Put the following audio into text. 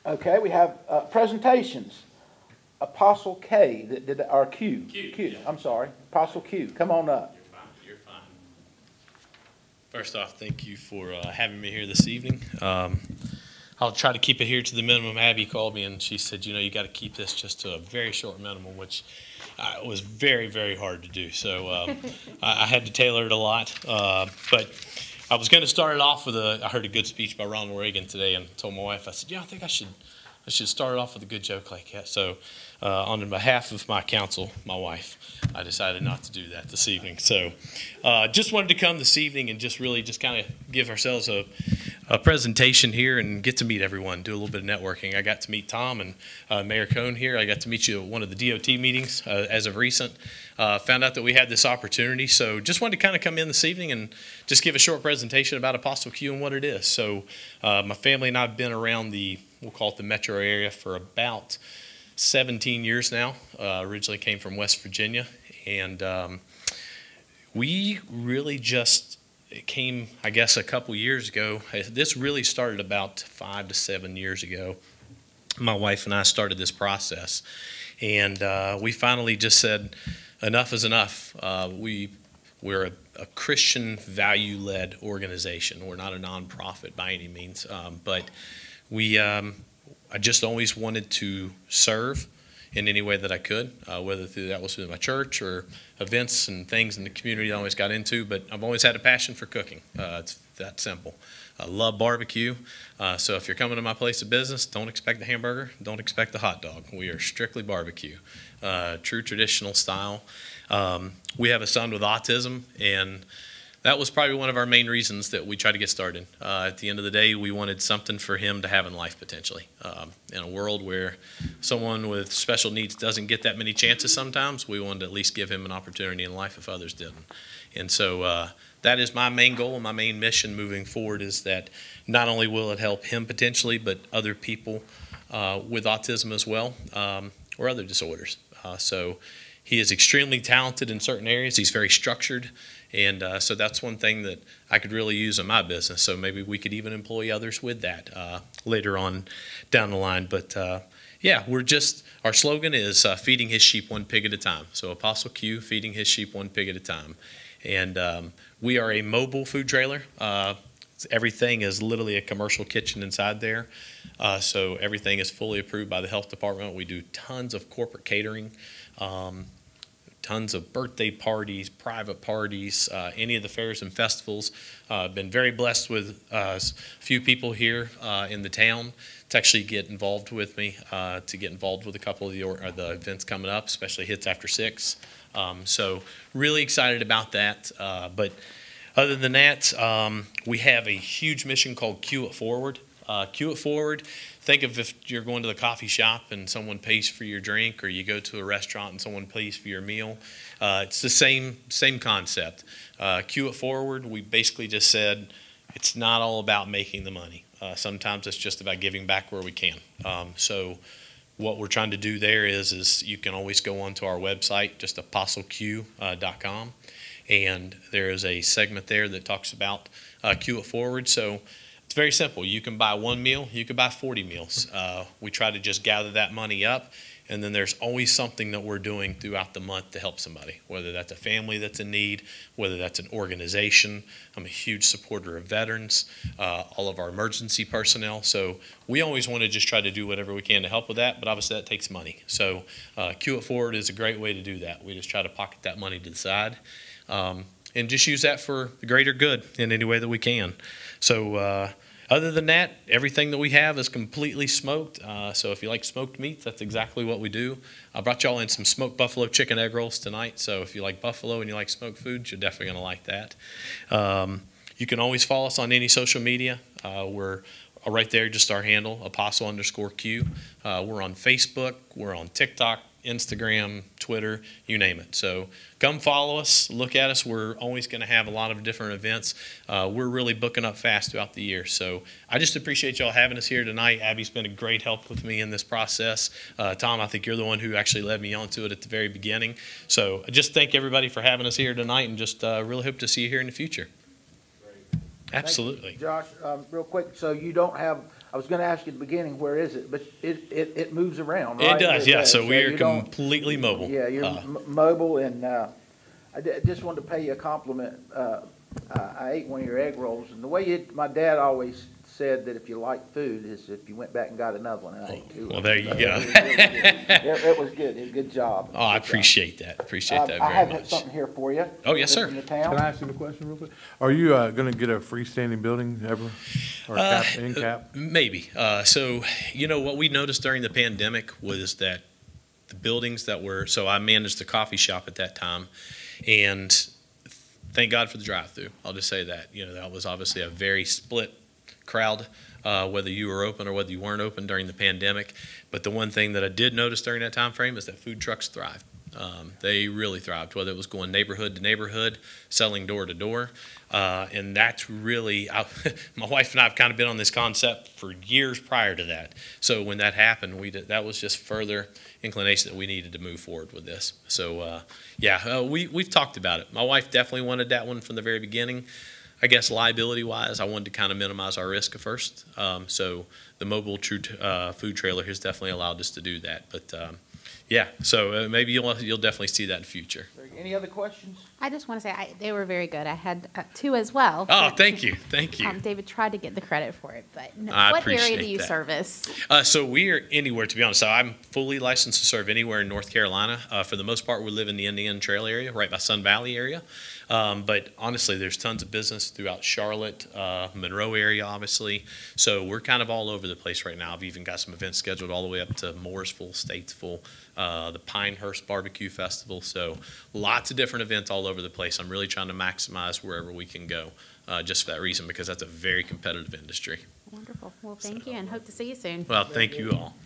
Okay, we have presentations. Apostle K that did, or Q. Q, Q. yeah. I'm sorry. Apostle Q. Come on up. You're fine. You're fine. First off, thank you for having me here this evening. I'll try to keep it here to the minimum. Abby called me and she said, you got to keep this just to a very short minimum, which was very, very hard to do. So I had to tailor it a lot. But I was going to start it off with I heard a good speech by Ronald Reagan today and told my wife, I said, I think I should start it off with a good joke like that. So on behalf of my counsel, my wife, I decided not to do that this evening. So just wanted to come this evening and just kind of give ourselves a presentation here and get to meet everyone, do a little bit of networking. I got to meet Tom and Mayor Cohn here. I got to meet you at one of the DOT meetings as of recent. Found out that we had this opportunity. So just wanted to kind of come in this evening and just give a short presentation about Apostle Q and what it is. So my family and I have been around we'll call it the metro area for about 17 years now. Originally came from West Virginia. And we really just came, I guess, a couple years ago. This really started about 5 to 7 years ago. My wife and I started this process. And we finally just said, enough is enough. We're a Christian value-led organization. We're not a nonprofit by any means. But I just always wanted to serve in any way that I could, whether that was through my church or events and things in the community I always got into. But I've always had a passion for cooking. It's that simple. I love barbecue. So if you're coming to my place of business, don't expect the hamburger. Don't expect the hot dog. We are strictly barbecue, true traditional style. We have a son with autism, and that was probably one of our main reasons that we tried to get started. At the end of the day, we wanted something for him to have in life potentially. In a world where someone with special needs doesn't get that many chances sometimes, we wanted to at least give him an opportunity in life if others didn't. And so that is my main goal and my main mission moving forward, is that not only will it help him potentially, but other people with autism as well, or other disorders. So he is extremely talented in certain areas. He's very structured. And so that's one thing that I could really use in my business. So maybe we could even employ others with that later on down the line. But yeah, our slogan is feeding his sheep one pig at a time. So Apostle Q, feeding his sheep one pig at a time. And we are a mobile food trailer. Everything is literally a commercial kitchen inside there. So everything is fully approved by the health department. We do tons of corporate catering. Tons of birthday parties, private parties, any of the fairs and festivals. Been very blessed with a few people here in the town to actually get involved with me, to get involved with a couple of the events coming up, especially Hits After 6. So really excited about that. But other than that, we have a huge mission called Q It Forward. Q It Forward, think of if you're going to the coffee shop and someone pays for your drink, or you go to a restaurant and someone pays for your meal. It's the same concept. Q It Forward, we basically just said it's not all about making the money. Sometimes it's just about giving back where we can. So what we're trying to do there is you can always go onto our website, just apostleq.com, and there is a segment there that talks about Q It Forward. So it's very simple. You can buy one meal. You can buy 40 meals. We try to just gather that money up, and then there's always something that we're doing throughout the month to help somebody, whether that's a family that's in need, whether that's an organization. I'm a huge supporter of veterans, all of our emergency personnel. So we always want to just try to do whatever we can to help with that, but obviously that takes money. So Q It Forward is a great way to do that. We just try to pocket that money to the side. And just use that for the greater good in any way that we can. So other than that, everything that we have is completely smoked. So if you like smoked meats, that's exactly what we do. I brought y'all in some smoked buffalo chicken egg rolls tonight. So if you like buffalo and you like smoked foods, you're definitely going to like that. You can always follow us on any social media. We're right there, just our handle, Apostle_Q. We're on Facebook. We're on TikTok, Instagram, Twitter, you name it. So come follow us, look at us. We're always going to have a lot of different events. We're really booking up fast throughout the year. So I just appreciate y'all having us here tonight. Abby's been a great help with me in this process. Tom, I think you're the one who actually led me onto it at the very beginning. So I just thank everybody for having us here tonight, and just really hope to see you here in the future. Great. Absolutely. Josh, real quick, so you don't have, I was gonna ask you at the beginning, where is it? But it moves around, right? It does, yeah. So we are you don't- completely mobile. Yeah, you're mobile, and just wanted to pay you a compliment. I ate one of your egg rolls, and the way my dad always said that if you like food, is if you went back and got another one, and I ate two. Well, there you go. It was good. Good job. Oh, I appreciate that. Appreciate that I very have much. something here for you. Oh, yes, sir. From the Can town. I ask you a question real quick? Are you gonna get a freestanding building ever? Or end cap? Maybe. So, what we noticed during the pandemic was that the buildings that were, so I managed the coffee shop at that time, and thank God for the drive-through. I'll just say that. That was obviously a very split crowd, whether you were open or whether you weren't open during the pandemic. But the one thing that I did notice during that time frame is that food trucks thrived. They really thrived, whether it was going neighborhood to neighborhood, selling door to door. And that's really, my wife and I have kind of been on this concept for years prior to that. So when that happened, that was just further inclination that we needed to move forward with this. So, we've talked about it. My wife definitely wanted that one from the very beginning. I guess liability-wise, I wanted to kind of minimize our risk at first. So the mobile food trailer has definitely allowed us to do that. But so maybe you'll definitely see that in the future. Any other questions? I just want to say they were very good. I had two as well. Oh, thank you. David tried to get the credit for it, but no. I What area appreciate do you that. service? So we are anywhere, to be honest. So I'm fully licensed to serve anywhere in North Carolina. For the most part, we live in the Indian Trail area, right by Sun Valley area. But honestly, there's tons of business throughout Charlotte, Monroe area, obviously. So we're kind of all over the place right now. I've even got some events scheduled all the way up to Mooresville, Statesville, the Pinehurst Barbecue Festival. So lots of different events all over the place. I'm really trying to maximize wherever we can go, just for that reason, because that's a very competitive industry. Wonderful. Well, thank you, and hope to see you soon. Well, thank you all.